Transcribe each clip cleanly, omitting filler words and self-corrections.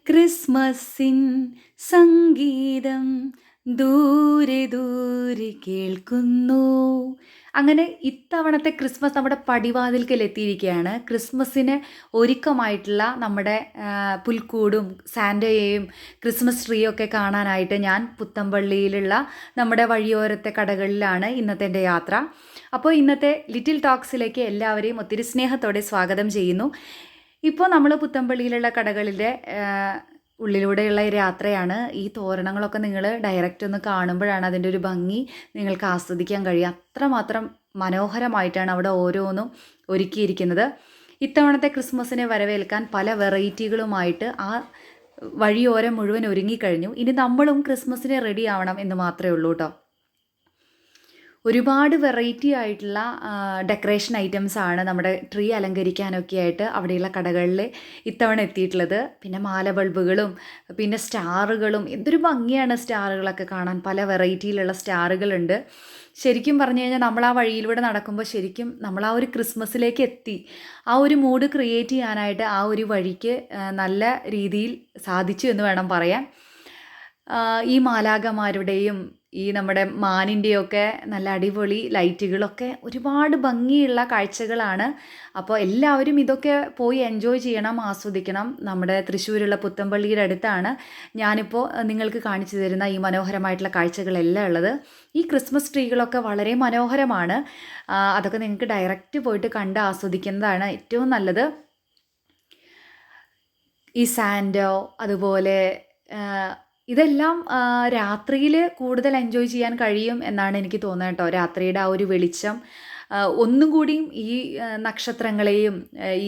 ക്രിസ്മസിൻ സംഗീതം ദൂരെ ദൂരെ കേൾക്കുന്നു. അങ്ങനെ ഇത്തവണത്തെ ക്രിസ്മസ് നമ്മുടെ പടിവാതിൽക്കൽ എത്തിയിരിക്കുകയാണ്. ക്രിസ്മസിന് ഒരുക്കമായിട്ടുള്ള നമ്മുടെ പുൽക്കൂടും സാന്റയെയും ക്രിസ്മസ് ട്രീയും ഒക്കെ കാണാനായിട്ട് ഞാൻ പുത്തമ്പള്ളിയിലുള്ള നമ്മുടെ വഴിയോരത്തെ കടകളിലാണ് ഇന്നത്തെ എൻ്റെ യാത്ര. അപ്പോൾ ഇന്നത്തെ ലിറ്റിൽ ടോക്സിലേക്ക് എല്ലാവരെയും ഒത്തിരി സ്നേഹത്തോടെ സ്വാഗതം ചെയ്യുന്നു. ഇപ്പോൾ നമ്മൾ പുത്തമ്പള്ളിയിലുള്ള കടകളിലെ ഉള്ളിലൂടെയുള്ള ഒരു യാത്രയാണ്. ഈ തോരണങ്ങളൊക്കെ നിങ്ങൾ ഡയറക്റ്റ് ഒന്ന് കാണുമ്പോഴാണ് അതിൻ്റെ ഒരു ഭംഗി നിങ്ങൾക്ക് ആസ്വദിക്കാൻ കഴിയുക. അത്രമാത്രം മനോഹരമായിട്ടാണ് അവിടെ ഓരോന്നും ഒരുക്കിയിരിക്കുന്നത്. ഇത്തവണത്തെ ക്രിസ്മസിനെ വരവേൽക്കാൻ പല വെറൈറ്റികളുമായിട്ട് ആ വഴിയോരം മുഴുവൻ ഒരുങ്ങിക്കഴിഞ്ഞു. ഇനി നമ്മളും ക്രിസ്മസിന് റെഡി ആവണം എന്ന് മാത്രമേ ഉള്ളൂ കേട്ടോ. ഒരുപാട് വെറൈറ്റി ആയിട്ടുള്ള ഡെക്കറേഷൻ ഐറ്റംസ് ആണ് നമ്മുടെ ട്രീ അലങ്കരിക്കാനൊക്കെ ആയിട്ട് അവിടെയുള്ള കടകളിൽ ഇത്തവണ എത്തിയിട്ടുള്ളത്. പിന്നെ മാല ബൾബുകളും പിന്നെ സ്റ്റാറുകളും, എന്തൊരു ഭംഗിയാണ് സ്റ്റാറുകളൊക്കെ കാണാൻ. പല വെറൈറ്റിയിലുള്ള സ്റ്റാറുകളുണ്ട്. ശരിക്കും പറഞ്ഞു കഴിഞ്ഞാൽ നമ്മൾ ആ വഴിയിലൂടെ നടക്കുമ്പോൾ ശരിക്കും നമ്മൾ ആ ഒരു ക്രിസ്മസിലേക്ക് എത്തി. ആ ഒരു മൂഡ് ക്രിയേറ്റ് ചെയ്യാനായിട്ട് ആ ഒരു വഴിക്ക് നല്ല രീതിയിൽ സാധിച്ചു എന്ന് വേണം പറയാൻ. ഈ മാലാഖമാരുടെയും ഈ നമ്മുടെ മാനിൻ്റെയൊക്കെ നല്ല അടിപൊളി ലൈറ്റുകളൊക്കെ ഒരുപാട് ഭംഗിയുള്ള കാഴ്ചകളാണ്. അപ്പോൾ എല്ലാവരും ഇതൊക്കെ പോയി എൻജോയ് ചെയ്യണം, ആസ്വദിക്കണം. നമ്മുടെ തൃശ്ശൂരുള്ള പുത്തമ്പള്ളിയുടെ അടുത്താണ് ഞാനിപ്പോൾ നിങ്ങൾക്ക് കാണിച്ചു തരുന്ന ഈ മനോഹരമായിട്ടുള്ള കാഴ്ചകളെല്ലാം ഉള്ളത്. ഈ ക്രിസ്മസ് ട്രീകളൊക്കെ വളരെ മനോഹരമാണ്. അതൊക്കെ നിങ്ങൾക്ക് ഡയറക്റ്റ് പോയിട്ട് കണ്ട് ആസ്വദിക്കുന്നതാണ് ഏറ്റവും നല്ലത്. ഈ സാൻഡോ അതുപോലെ ഇതെല്ലാം രാത്രിയിൽ കൂടുതൽ എൻജോയ് ചെയ്യാൻ കഴിയും എന്നാണ് എനിക്ക് തോന്നുന്നത് കേട്ടോ. രാത്രിയുടെ ആ ഒരു വെളിച്ചം ഒന്നും കൂടിയും ഈ നക്ഷത്രങ്ങളെയും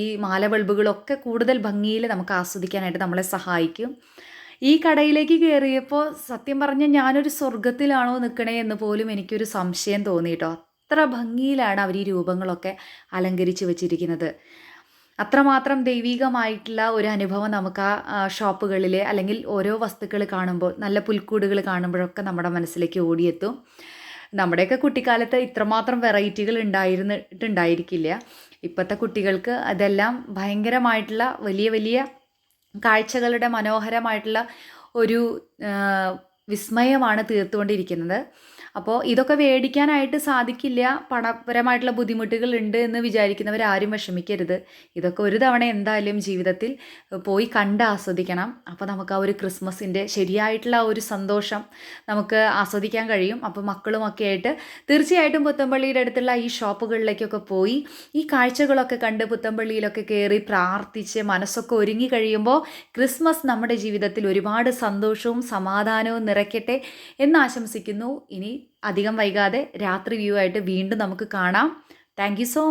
ഈ മാല ബൾബുകളൊക്കെ കൂടുതൽ ഭംഗിയിൽ നമുക്ക് ആസ്വദിക്കാനായിട്ട് നമ്മളെ സഹായിക്കും. ഈ കടയിലേക്ക് കയറിയപ്പോൾ സത്യം പറഞ്ഞാൽ ഞാനൊരു സ്വർഗത്തിലാണോ നിൽക്കണേ എന്ന് പോലും എനിക്കൊരു സംശയം തോന്നി കേട്ടോ. അത്ര ഭംഗിയിലാണ് അവർ ഈ രൂപങ്ങളൊക്കെ അലങ്കരിച്ച് വെച്ചിരിക്കുന്നത്. അത്രമാത്രം ദൈവികമായിട്ടുള്ള ഒരു അനുഭവം നമുക്ക് ആ ഷോപ്പുകളിൽ അല്ലെങ്കിൽ ഓരോ വസ്തുക്കൾ കാണുമ്പോൾ, നല്ല പുൽക്കൂടുകൾ കാണുമ്പോഴൊക്കെ നമ്മുടെ മനസ്സിലേക്ക് ഓടിയെത്തും. നമ്മുടെയൊക്കെ കുട്ടിക്കാലത്ത് ഇത്രമാത്രം വെറൈറ്റികൾ ഉണ്ടായിരുന്നിട്ടുണ്ടായിരിക്കില്ല. ഇപ്പോഴത്തെ കുട്ടികൾക്ക് അതെല്ലാം ഭയങ്കരമായിട്ടുള്ള വലിയ വലിയ കാഴ്ചകളുടെ മനോഹരമായിട്ടുള്ള ഒരു വിസ്മയമാണ് തീർത്തുകൊണ്ടിരിക്കുന്നത്. അപ്പോൾ ഇതൊക്കെ മേടിക്കാനായിട്ട് സാധിക്കില്ല, പണപരമായിട്ടുള്ള ബുദ്ധിമുട്ടുകൾ ഉണ്ട് എന്ന് വിചാരിക്കുന്നവരാരും വിഷമിക്കരുത്. ഇതൊക്കെ ഒരു തവണ എന്തായാലും ജീവിതത്തിൽ പോയി കണ്ട് ആസ്വദിക്കണം. അപ്പോൾ നമുക്ക് ആ ഒരു ക്രിസ്മസിൻ്റെ ശരിയായിട്ടുള്ള ആ ഒരു സന്തോഷം നമുക്ക് ആസ്വദിക്കാൻ കഴിയും. അപ്പോൾ മക്കളുമൊക്കെ ആയിട്ട് തീർച്ചയായിട്ടും പുത്തമ്പള്ളിയുടെ അടുത്തുള്ള ഈ ഷോപ്പുകളിലേക്കൊക്കെ പോയി ഈ കാഴ്ചകളൊക്കെ കണ്ട് പുത്തമ്പള്ളിയിലൊക്കെ കയറി പ്രാർത്ഥിച്ച് മനസ്സൊക്കെ ഒരുങ്ങി കഴിയുമ്പോൾ ക്രിസ്മസ് നമ്മുടെ ജീവിതത്തിൽ ഒരുപാട് സന്തോഷവും സമാധാനവും നിറയ്ക്കട്ടെ എന്ന് ആശംസിക്കുന്നു. ഇനി അധികം വൈകാതെ രാത്രി വ്യൂ ആയിട്ട് വീണ്ടും നമുക്ക് കാണാം. Thank you so